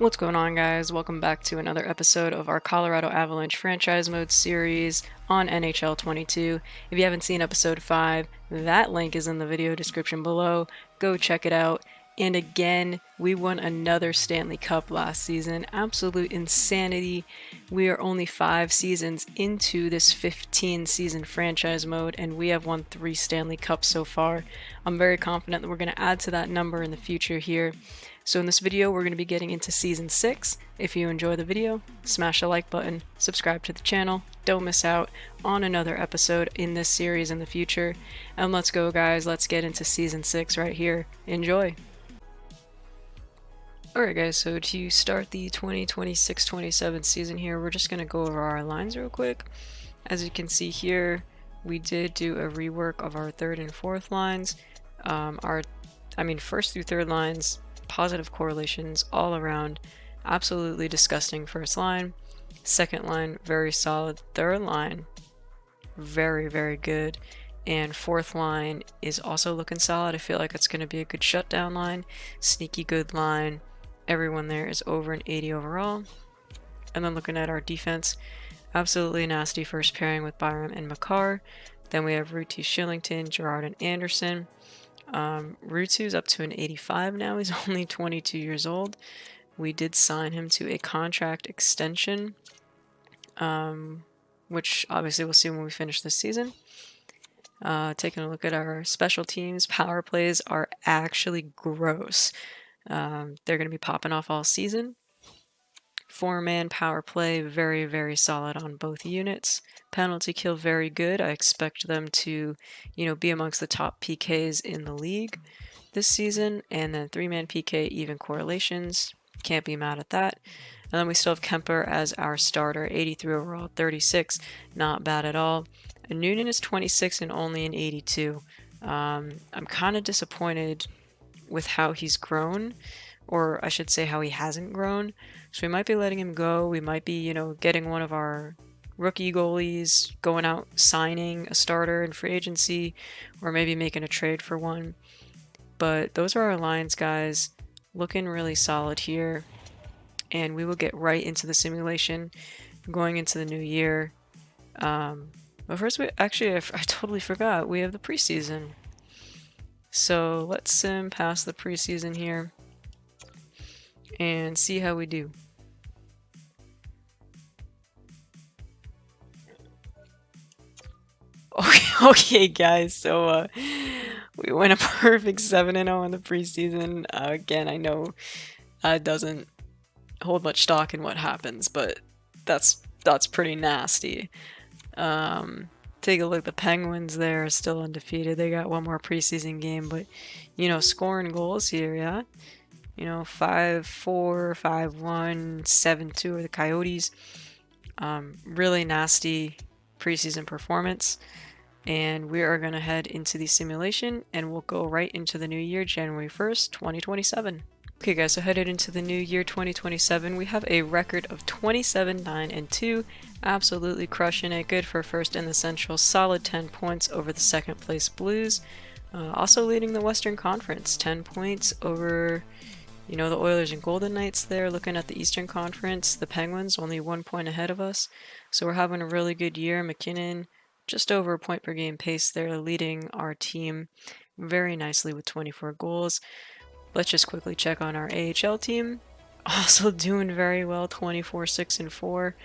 What's going on, guys? Welcome back to another episode of our Colorado Avalanche franchise mode series on NHL 22. If you haven't seen episode 5, that link is in the video description below. Go check it out. And again, we won another Stanley Cup last season. Absolute insanity. We are only 5 seasons into this 15-season franchise mode, and we have won 3 Stanley Cups so far. I'm very confident that we're going to add to that number in the future here. So in this video, we're going to be getting into Season 6. If you enjoy the video, smash the like button, subscribe to the channel, don't miss out on another episode in this series in the future. And let's go, guys, let's get into Season 6 right here. Enjoy! Alright guys, so to start the 2026-27 season here, we're just going to go over our lines real quick. As you can see here, we did do a rework of our third and fourth lines. First through third lines, positive correlations all around. Absolutely disgusting first line. Second line, very solid. Third line, very, very good. And fourth line is also looking solid. I feel like it's going to be a good shutdown line. Sneaky good line. Everyone there is over an 80 overall. And then looking at our defense, absolutely nasty first pairing with Byram and Makar. Then we have Ruti, Shillington, Gerard, and Anderson. Rutu's up to an 85 now. He's only 22 years old. We did sign him to a contract extension, which obviously we'll see when we finish this season. Taking a look at our special teams, power plays are actually gross. They're going to be popping off all season. 4-man power play, very, very solid on both units. Penalty kill, very good. I expect them to, be amongst the top PKs in the league this season. And then 3-man PK, even correlations. Can't be mad at that. And then we still have Kemper as our starter, 83 overall, 36. Not bad at all. And Noonan is 26 and only an 82. I'm kind of disappointed with how he's grown, or I should say how he hasn't grown. So we might be letting him go. We might be, getting one of our rookie goalies, going out, signing a starter in free agency, or maybe making a trade for one. But those are our lines, guys. Looking really solid here. And we will get right into the simulation going into the new year. But first, I totally forgot. We have the preseason. So let's sim past the preseason here and see how we do. Okay, guys, so we went a perfect 7-0 in the preseason. Again, I know it doesn't hold much stock in what happens, but that's pretty nasty. Take a look, the Penguins there are still undefeated. They got one more preseason game, but, scoring goals here, yeah? 5-4, 5-1, 7-2 are the Coyotes. Really nasty preseason performance. And we are going to head into the simulation, and we'll go right into the new year, January 1st, 2027. Okay guys, so headed into the new year 2027, we have a record of 27, 9, and 2. Absolutely crushing it. Good for first in the Central. Solid 10 points over the second place Blues. Also leading the Western Conference. 10 points over, the Oilers and Golden Knights there. Looking at the Eastern Conference, the Penguins only 1 point ahead of us. So we're having a really good year. McKinnon just over a point per game pace there, leading our team very nicely with 24 goals. Let's just quickly check on our AHL team. Also doing very well, 24, 6, and 4.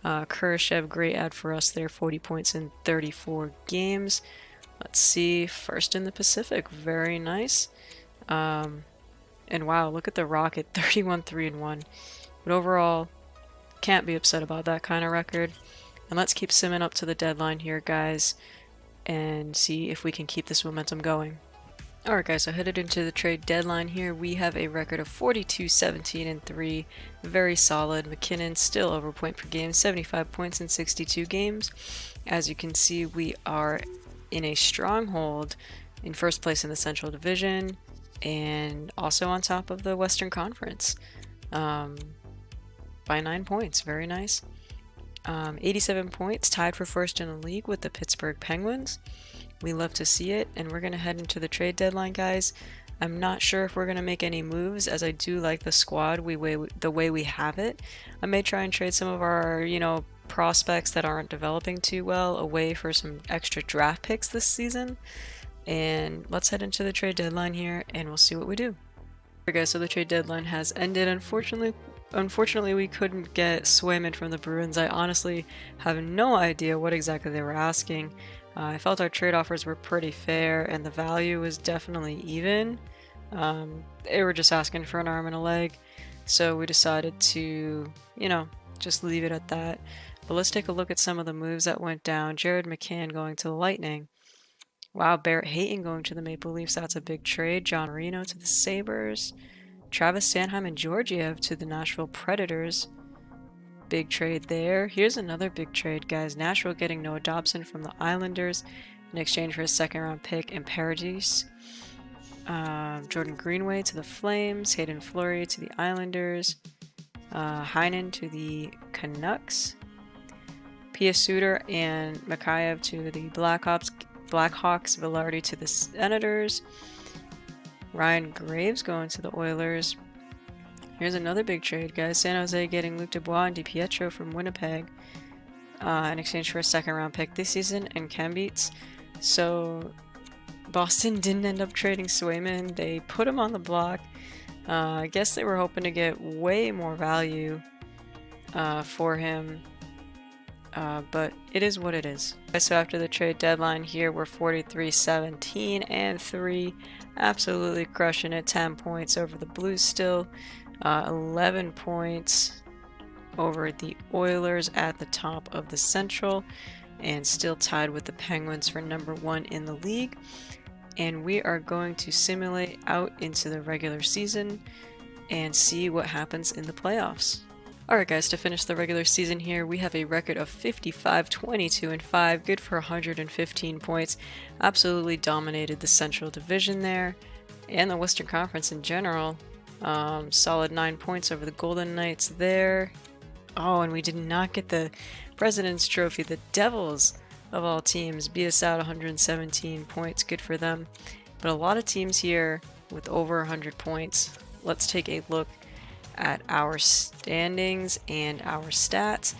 Kurashev, great ad for us there, 40 points in 34 games. Let's see, first in the Pacific, very nice. And wow, look at the Rocket, 31, 3, and 1. But overall, can't be upset about that kind of record. And let's keep simming up to the deadline here, guys, and see if we can keep this momentum going. Alright guys, so headed into the trade deadline here, we have a record of 42, 17, and 3. Very solid. McKinnon still over a point per game, 75 points in 62 games. As you can see, we are in a stronghold in first place in the Central Division, and also on top of the Western Conference by 9 points. Very nice. 87 points, tied for first in the league with the Pittsburgh Penguins. We love to see it, and we're going to head into the trade deadline, guys. I'm not sure if we're going to make any moves, as I do like the squad the way we have it. I may try and trade some of our, prospects that aren't developing too well away for some extra draft picks this season. And let's head into the trade deadline here and we'll see what we do. Alright guys, so the trade deadline has ended. Unfortunately, we couldn't get Swayman from the Bruins. I honestly have no idea what exactly they were asking. I felt our trade offers were pretty fair and the value was definitely even. They were just asking for an arm and a leg, so we decided to, just leave it at that. But let's take a look at some of the moves that went down. Jared McCann going to the Lightning. Wow, Barrett Hayton going to the Maple Leafs. That's a big trade. John Marino to the Sabres. Travis Sanheim and Georgiev to the Nashville Predators. Big trade there. Here's another big trade, guys. Nashville getting Noah Dobson from the Islanders in exchange for a second-round pick and Paradis. Jordan Greenway to the Flames. Hayden Fleury to the Islanders. Heinen to the Canucks. Pia Suter and Mikheyev to the Blackhawks. Velarde to the Senators. Ryan Graves going to the Oilers. Here's another big trade, guys. San Jose getting Luc Dubois and DiPietro from Winnipeg in exchange for a second-round pick this season and Kembeats. So Boston didn't end up trading Swayman. They put him on the block. I guess they were hoping to get way more value for him. But it is what it is. So after the trade deadline here, we're 43-17-3, absolutely crushing it. 10 points over the Blues still, 11 points over the Oilers at the top of the Central, and still tied with the Penguins for #1 in the league. And we are going to simulate out into the regular season and see what happens in the playoffs. Alright guys, to finish the regular season here, we have a record of 55-22-5, good for 115 points. Absolutely dominated the Central Division there, and the Western Conference in general. Solid 9 points over the Golden Knights there. Oh, and we did not get the President's Trophy. The Devils, of all teams, beat us out 117 points, good for them. But a lot of teams here with over 100 points. Let's take a look at our standings and our stats.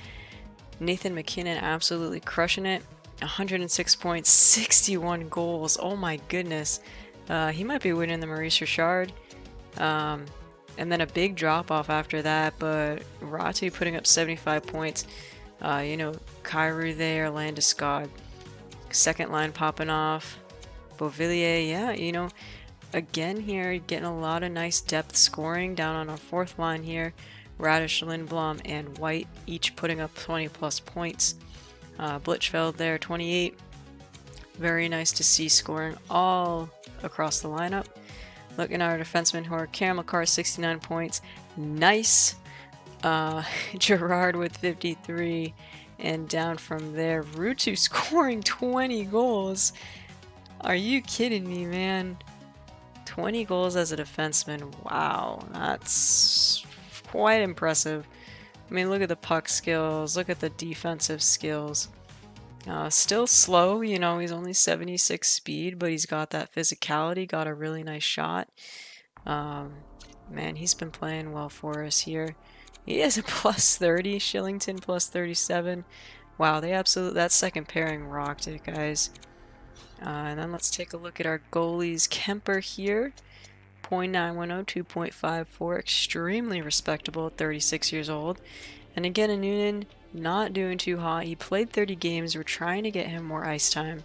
Nathan MacKinnon absolutely crushing it. 106 points, 61 goals. Oh my goodness. He might be winning the Maurice Richard. And then a big drop off after that, but Ratu putting up 75 points. Kyrou there, Landeskog. Second line popping off. Beauvillier, yeah, again here, getting a lot of nice depth scoring down on our fourth line here. Radish, Lindblom, and White each putting up 20 plus points. Blitchfeld there, 28. Very nice to see scoring all across the lineup. Looking at our defensemen who are Cam McCarr, 69 points. Nice. Gerard with 53. And down from there, Rutu scoring 20 goals. Are you kidding me, man? 20 goals as a defenseman. Wow, that's quite impressive. I mean, look at the puck skills, look at the defensive skills. Still slow, he's only 76 speed, but he's got that physicality, got a really nice shot. Man, he's been playing well for us here. He has a plus 30, Shillington plus 37. Wow, that second pairing rocked it, guys. And then let's take a look at our goalies. Kemper here, .910, 2.54, extremely respectable at 36 years old. And again, Noonan not doing too hot. He played 30 games. We're trying to get him more ice time.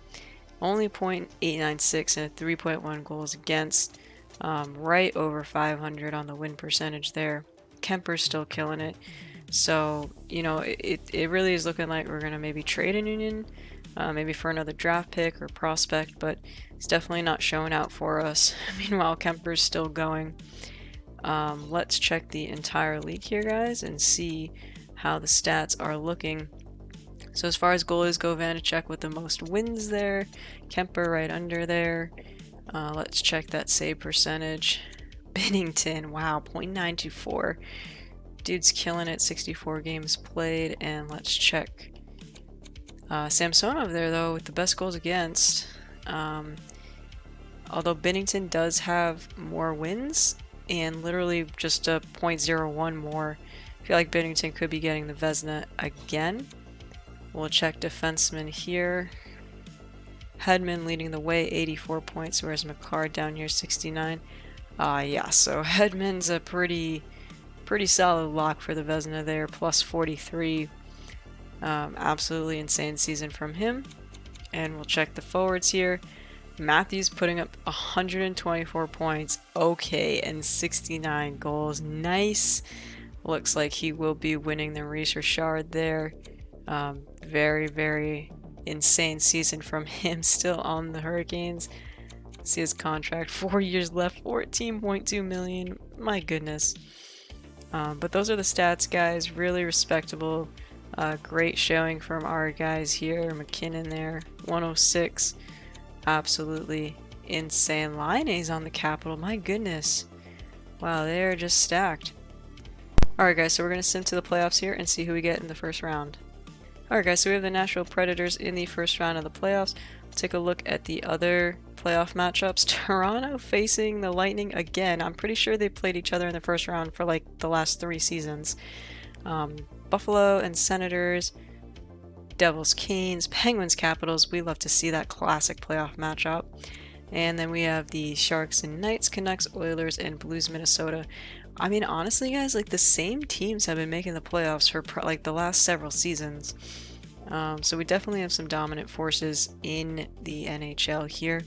Only .896 and a 3.1 goals against. Right over 500 on the win percentage there. Kemper's still killing it. So, it really is looking like we're going to maybe trade a Noonan. Maybe for another draft pick or prospect, but it's definitely not showing out for us. Meanwhile, Kemper's still going. Let's check the entire league here, guys, and see how the stats are looking. So as far as goalies go, Vanacek with the most wins there. Kemper right under there. Let's check that save percentage. Bennington, wow, .924. Dude's killing it, 64 games played, and let's check Samsonov there, though, with the best goals against. Although Binnington does have more wins and literally just a .01 more. I feel like Binnington could be getting the Vezina again. We'll check defenseman here. Hedman leading the way, 84 points, whereas McCarr down here, 69. Yeah, so Hedman's a pretty solid lock for the Vezina there, plus 43. Absolutely insane season from him. And we'll check the forwards here. Matthews putting up 124 points, okay, and 69 goals. Nice. Looks like he will be winning the Maurice Richard there. Very insane season from him, still on the Hurricanes. See his contract, 4 years left, 14.2 million. My goodness. But those are the stats, guys. Really respectable. Great showing from our guys here. McKinnon there, 106. Absolutely insane. Laine's on the Capital. My goodness. Wow, they're just stacked. Alright, guys, so we're going to sim to the playoffs here and see who we get in the first round. Alright, guys, so we have the Nashville Predators in the first round of the playoffs. Take a look at the other playoff matchups. Toronto facing the Lightning again. I'm pretty sure they played each other in the first round for like the last 3 seasons. Buffalo and Senators, Devils, Canes, Penguins, Capitals. We love to see that classic playoff matchup. And then we have the Sharks and Knights, Canucks, Oilers, and Blues, Minnesota. I mean, honestly, guys, like the same teams have been making the playoffs for like the last several seasons. So we definitely have some dominant forces in the NHL here.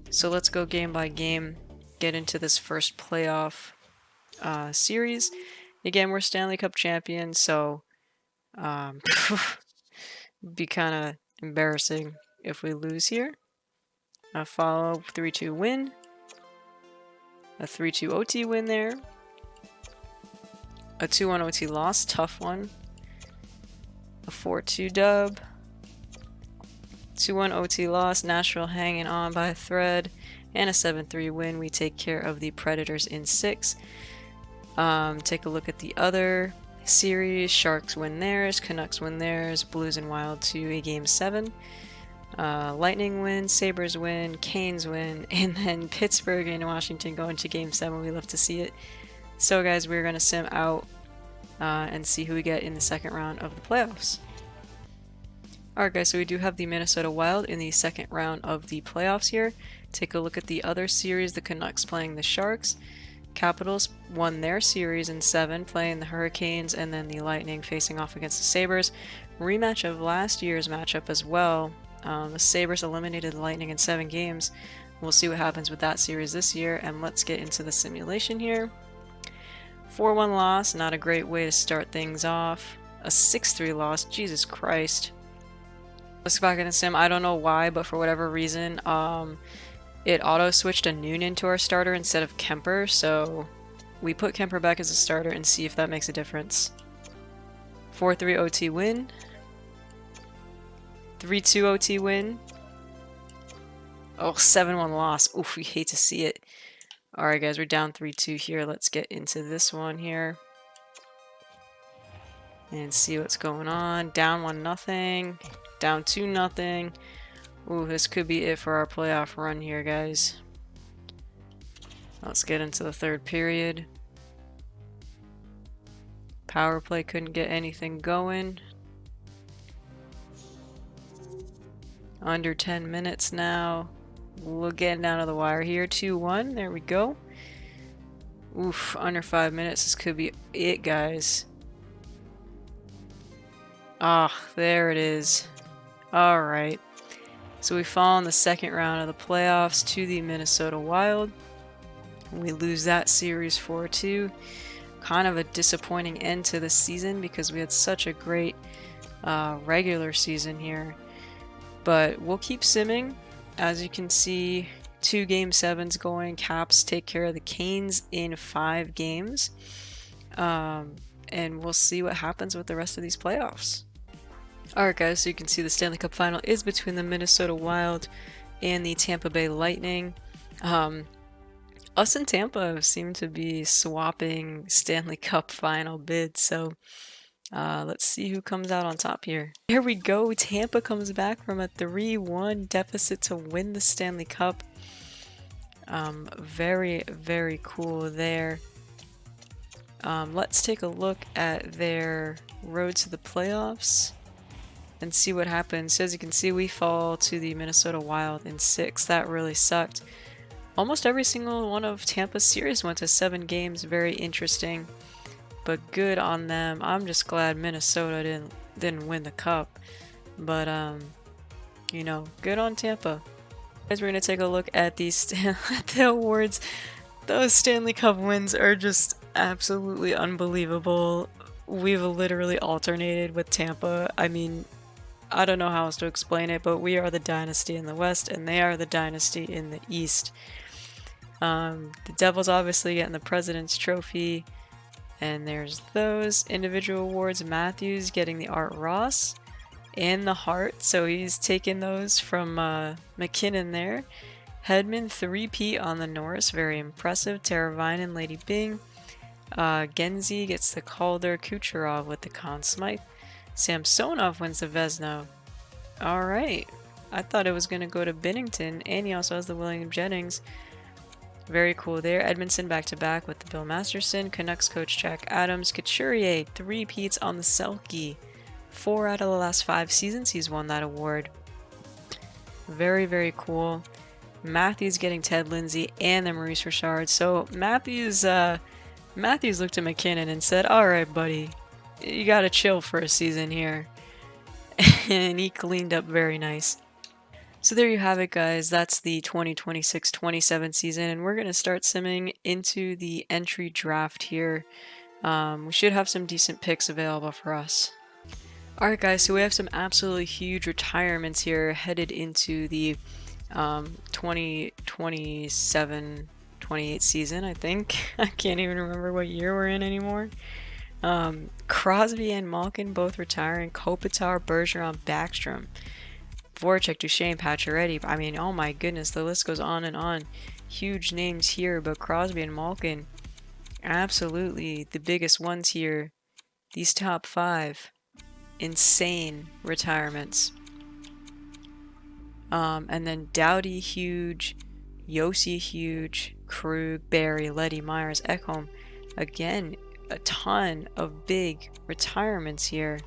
So let's go game by game, get into this first playoff series. Again, we're Stanley Cup champions, so be kind of embarrassing if we lose here. A follow 3-2 win. A 3-2 OT win there. A 2-1 OT loss, tough one. A 4-2 dub. 2-1 OT loss, Nashville hanging on by a thread. And a 7-3 win. We take care of the Predators in 6. Take a look at the other series. Sharks win theirs, Canucks win theirs, Blues and Wild to a game 7. Lightning win, Sabres win, Canes win, and then Pittsburgh and Washington go into game 7. We love to see it. So guys, we're going to sim out and see who we get in the second round of the playoffs. Alright guys, so we do have the Minnesota Wild in the second round of the playoffs here. Take a look at the other series, the Canucks playing the Sharks. Capitals won their series in 7, playing the Hurricanes, and then the Lightning facing off against the Sabres. Rematch of last year's matchup as well. The Sabres eliminated the Lightning in 7 games. We'll see what happens with that series this year, and let's get into the simulation here. 4-1 loss, not a great way to start things off. A 6-3 loss, Jesus Christ. Let's go back in the sim. I don't know why, but for whatever reason, it auto-switched a Noonan to our starter instead of Kemper, so we put Kemper back as a starter and see if that makes a difference. 4-3 OT win. 3-2 OT win. Oh, 7-1 loss. Oof, we hate to see it. Alright guys, we're down 3-2 here. Let's get into this one here. And see what's going on. Down 1-0. Down 2-0. Ooh, this could be it for our playoff run here, guys. Let's get into the third period. Power play couldn't get anything going. Under 10 minutes now. We're getting down to the wire here. 2-1. There we go. Oof, under 5 minutes. This could be it, guys. Ah, there it is. Alright. So we fall in the second round of the playoffs to the Minnesota Wild. We lose that series 4-2. Kind of a disappointing end to the season because we had such a great regular season here. But we'll keep simming. As you can see, 2 game 7s going. Caps take care of the Canes in 5 games. And we'll see what happens with the rest of these playoffs. Alright guys, so you can see the Stanley Cup final is between the Minnesota Wild and the Tampa Bay Lightning. Us and Tampa seem to be swapping Stanley Cup final bids, so let's see who comes out on top here. Here we go, Tampa comes back from a 3-1 deficit to win the Stanley Cup. Very, very cool there. Let's take a look at their road to the playoffs and see what happens. So as you can see, we fall to the Minnesota Wild in 6. That really sucked. Almost every single one of Tampa's series went to 7 games. Very interesting, but good on them. I'm just glad Minnesota didn't win the cup, but you know, good on Tampa. Guys, we're gonna take a look at the awards. Those Stanley Cup wins are just absolutely unbelievable. We've literally alternated with Tampa. I mean, I don't know how else to explain it, but we are the dynasty in the West, and they are the dynasty in the East. The Devils obviously getting the President's Trophy, and there's those individual awards. Matthews getting the Art Ross and the Hart, so he's taking those from McKinnon there. Hedman 3-peat on the Norris, very impressive. Teravainen and Lady Byng. Genzi gets the Calder. Kucherov with the Conn Smythe. Samsonov wins the Vezina. Alright. I thought it was going to go to Binnington, and he also has the William Jennings. Very cool there. Edmondson back-to-back with the Bill Masterson. Canucks coach Jack Adams. Couturier 3-peats on the Selke. 4 out of the last 5 seasons he's won that award. Very, very cool. Matthews getting Ted Lindsay and then Maurice Richard. So Matthews looked at McKinnon and said, "Alright, buddy, you gotta chill for a season here." And he cleaned up very nice. So there you have it, guys. That's the 2026-27 season, and we're going to start simming into the entry draft here. We should have some decent picks available for us. Alright guys, so we have some absolutely huge retirements here headed into the 2027-28 season, I think. I can't even remember what year we're in anymore. Crosby and Malkin both retiring. Kopitar, Bergeron, Backstrom, Voracek, Duchesne, Pacioretty. I mean, oh my goodness, the list goes on and on. Huge names here, but Crosby and Malkin, absolutely the biggest ones here. These top 5, insane retirements. And then Doughty, huge. Yossi, huge. Krug, Barry, Letty, Myers, Ekholm. Again, a ton of big retirements here.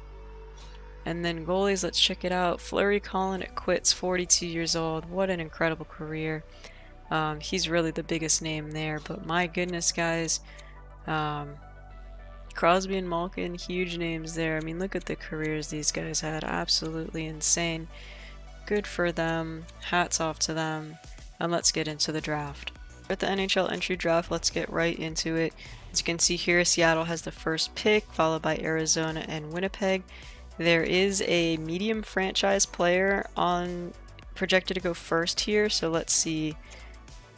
And then goalies, let's check it out. Fleury Collin quits, 42 years old. What an incredible career. He's really the biggest name there. But my goodness, guys. Crosby and Malkin, huge names there. I mean, look at the careers these guys had. Absolutely insane. Good for them. Hats off to them. And let's get into the draft. At the NHL entry draft, let's get right into it. As you can see here, Seattle has the first pick, followed by Arizona and Winnipeg. There is a medium franchise player projected to go first here, so let's see.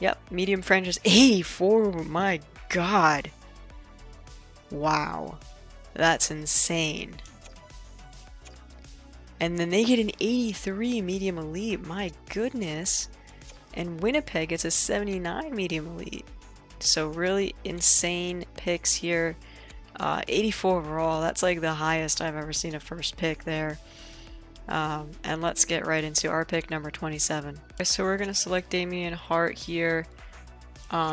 Yep, medium franchise 84. My god. Wow. That's insane. And then they get an 83 medium elite. My goodness. And Winnipeg gets a 79 medium elite. So really insane picks here. 84 overall, that's like the highest I've ever seen a first pick there. And let's get right into our pick, number 27. So we're going to select Damian Hart here.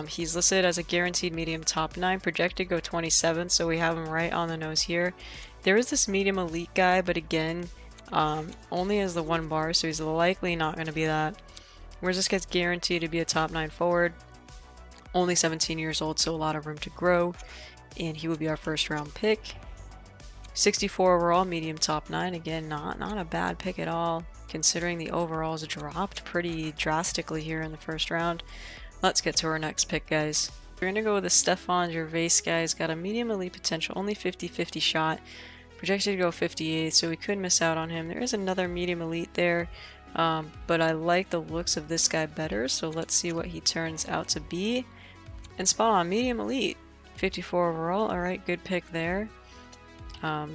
He's listed as a guaranteed medium top 9, projected to go 27, so we have him right on the nose here. There is this medium elite guy, but again, only as the 1 bar, so he's likely not going to be that. Whereas this guy's guaranteed to be a top 9 forward. Only 17 years old, so a lot of room to grow. And he will be our first round pick. 64 overall, medium top 9. Again, not a bad pick at all, considering the overalls dropped pretty drastically here in the first round. Let's get to our next pick, guys. We're going to go with a Stefan Gervais guy. He's got a medium elite potential, only 50-50 shot. Projected to go 58, so we could miss out on him. There is another medium elite there, but I like the looks of this guy better, so let's see what he turns out to be. And spot on, medium elite. 54 overall. Alright, good pick there.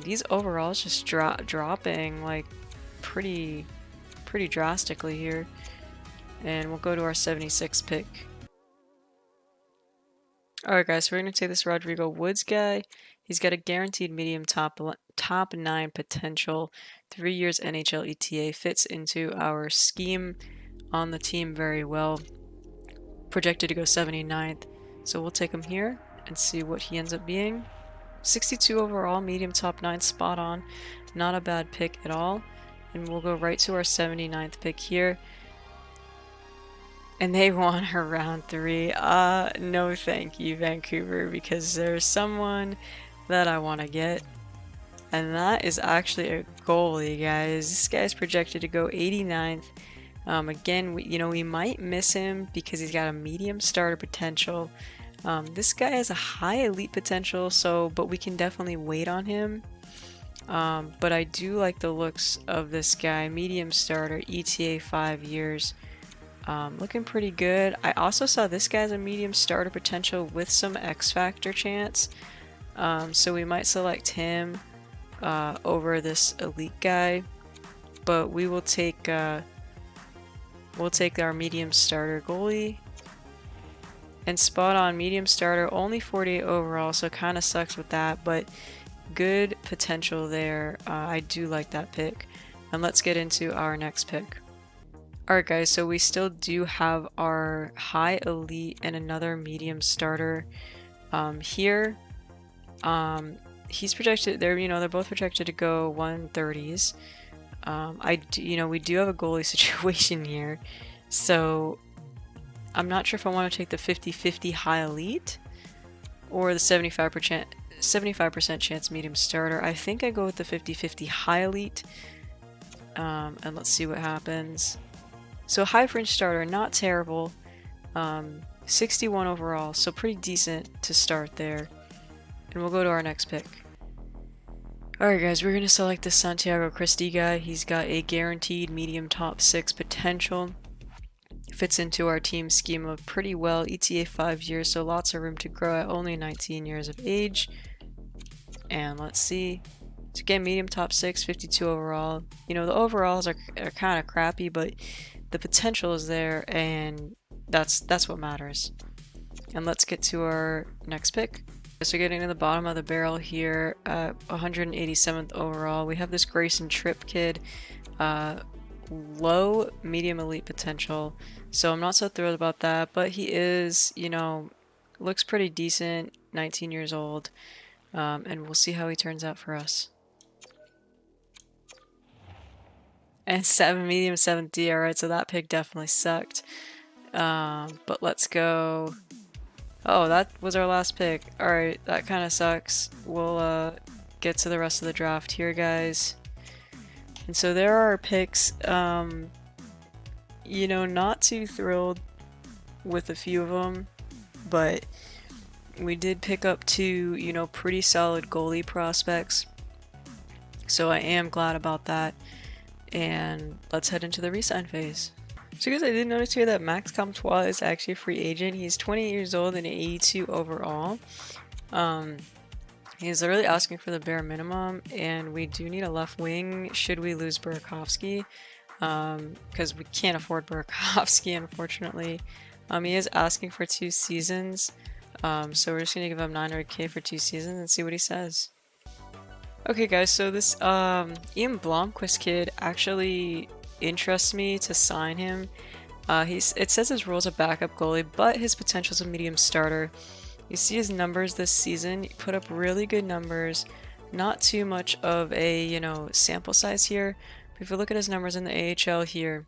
These overalls just dropping like pretty drastically here. And we'll go to our 76 pick. Alright guys, so we're going to take this Rodrigo Woods guy. He's got a guaranteed medium top 9 potential. 3 years NHL ETA. Fits into our scheme on the team very well. projected to go 79th. So we'll take him here and see what he ends up being. 62 overall, medium top 9, spot on. Not a bad pick at all. And we'll go right to our 79th pick here. And they won her round 3. No thank you, Vancouver, because there's someone that I want to get. And that is actually a goalie, guys. This guy's projected to go 89th. Again, we might miss him because he's got a medium starter potential. This guy has a high elite potential, but we can definitely wait on him. But I do like the looks of this guy. Medium starter, ETA 5 years. Looking pretty good. I also saw this guy's a medium starter potential with some X Factor chance. So we might select him over this elite guy. But we will take our medium starter goalie. And spot on, medium starter, only 48 overall, so kind of sucks with that, but good potential there. I do like that pick. And let's get into our next pick. Alright guys, so we still do have our high elite and another medium starter here. He's projected, they're both projected to go 130s. We do have a goalie situation here, so I'm not sure if I want to take the 50-50 high elite or the 75% chance medium starter. I think I go with the 50-50 high elite, and let's see what happens. So high fringe starter, not terrible, 61 overall, so pretty decent to start there. And we'll go to our next pick. Alright guys, we're going to select the Santiago Christie guy. He's got a guaranteed medium top 6 potential. Fits into our team schema pretty well. ETA 5 years, so lots of room to grow at only 19 years of age. And let's see. So again, medium top 6, 52 overall. The overalls are kind of crappy, but the potential is there, and that's what matters. And let's get to our next pick. So getting to the bottom of the barrel here, 187th overall, we have this Grayson Tripp kid. Low medium elite potential, so I'm not so thrilled about that, but he is, looks pretty decent, 19 years old, and we'll see how he turns out for us. And 7 medium 7th D, alright, so that pick definitely sucked. But let's go. Oh, that was our last pick. Alright, that kind of sucks. We'll get to the rest of the draft here, guys. And so there are our picks. Not too thrilled with a few of them, but we did pick up 2, pretty solid goalie prospects. So I am glad about that. And let's head into the re-sign phase. So guys, I did notice here that Max Comtois is actually a free agent. He's 20 years old and 82 overall. He's really asking for the bare minimum, and we do need a left wing should we lose Burakovsky, because we can't afford Burakovsky, unfortunately. He is asking for 2 seasons, so we're just going to give him $900K for 2 seasons and see what he says. Okay guys, so this Ian Blomqvist kid actually interests me to sign him. It says his role is a backup goalie, but his potential is a medium starter. You see his numbers this season, he put up really good numbers, not too much of a, sample size here. But if you look at his numbers in the AHL here,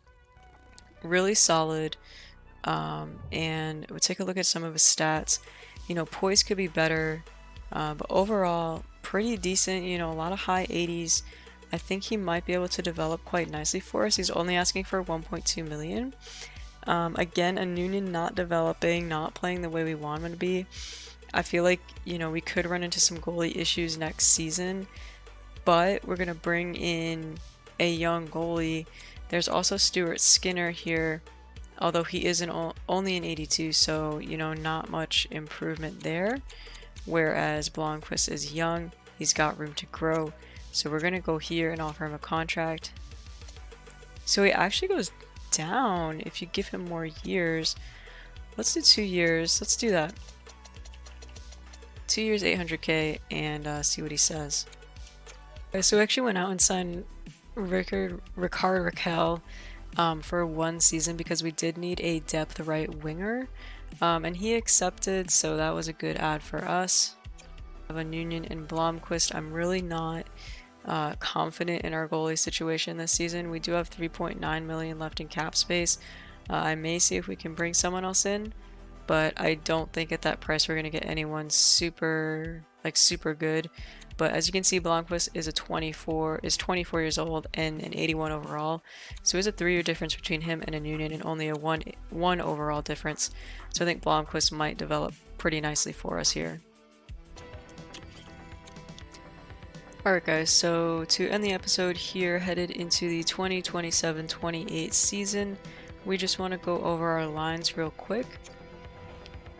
really solid. And we'll take a look at some of his stats. Poise could be better, but overall, pretty decent, a lot of high 80s. I think he might be able to develop quite nicely for us. He's only asking for 1.2 million. Again, a Noonan not developing, not playing the way we want him to be. I feel like, we could run into some goalie issues next season, but we're going to bring in a young goalie. There's also Stuart Skinner here, although he is only an 82, so, not much improvement there. Whereas Blomqvist is young, he's got room to grow. So we're going to go here and offer him a contract. So he actually goes down if you give him more years. Let's do 2 years. Let's do that. 2 years, 800K, and see what he says. Okay, so we actually went out and signed Ricard Raquel for 1 season because we did need a depth right winger. And he accepted, so that was a good ad for us. Of a Union and Blomqvist. I'm really not confident in our goalie situation this season. We do have 3.9 million left in cap space. I may see if we can bring someone else in, but I don't think at that price we're going to get anyone super good. But as you can see, Blomqvist is 24 years old and an 81 overall. So there's a 3-year difference between him and a Union and only a one overall difference. So I think Blomqvist might develop pretty nicely for us here. Alright guys, so to end the episode here, headed into the 2027-28 season, we just want to go over our lines real quick.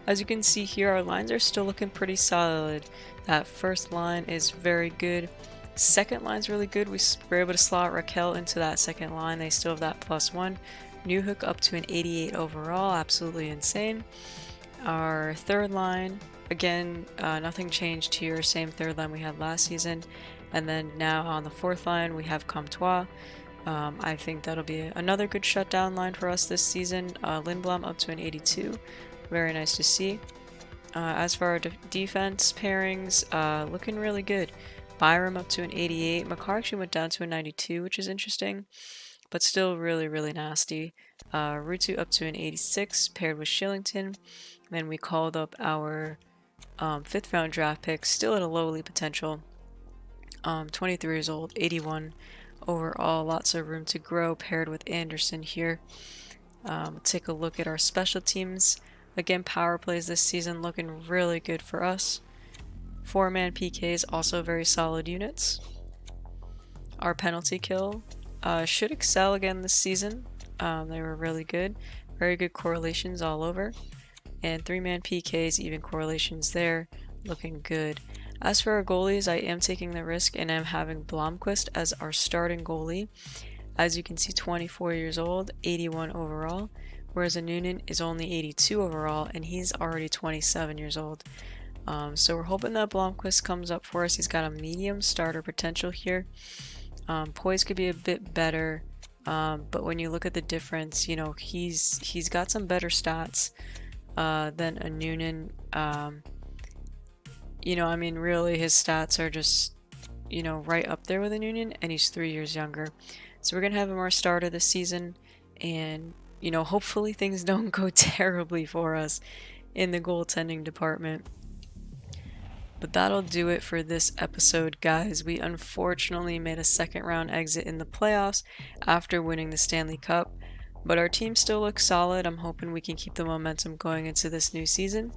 As you can see here, our lines are still looking pretty solid. That first line is very good. Second line's really good. We were able to slot Raquel into that second line. They still have that +1. Newhook up to an 88 overall, absolutely insane. Our third line, again, nothing changed here, same third line we had last season. And then now on the fourth line, we have Comtois. I think that'll be another good shutdown line for us this season. Lindblom up to an 82. Very nice to see. As for our defense pairings, looking really good. Byram up to an 88. Makar actually went down to a 92, which is interesting, but still really, really nasty. Rutu up to an 86, paired with Shillington. Then we called up our 5th round draft pick, still at a lowly potential. 23 years old, 81 overall, lots of room to grow, paired with Anderson here. Take a look at our special teams. Again, power plays this season looking really good for us. 4-man PKs, also very solid units. Our penalty kill should excel again this season. They were really good. Very good correlations all over. And 3-man PKs, even correlations there, looking good. As for our goalies, I am taking the risk and I'm having Blomqvist as our starting goalie. As you can see, 24 years old, 81 overall, whereas a Noonan is only 82 overall and he's already 27 years old. So we're hoping that Blomqvist comes up for us. He's got a medium starter potential here. Poise could be a bit better, but when you look at the difference, you know, he's got some better stats than a Noonan. You know, I mean, really, his stats are just, you know, right up there with a Noonan, and he's 3 years younger. So we're going to have him our starter this season, and, you know, hopefully things don't go terribly for us in the goaltending department. But that'll do it for this episode, guys. We unfortunately made a 2nd round exit in the playoffs after winning the Stanley Cup, but our team still looks solid. I'm hoping we can keep the momentum going into this new season.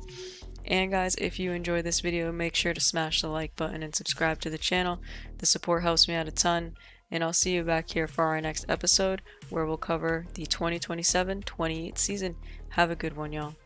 And guys, if you enjoyed this video, make sure to smash the like button and subscribe to the channel. The support helps me out a ton. And I'll see you back here for our next episode, where we'll cover the 2027-28 season. Have a good one, y'all.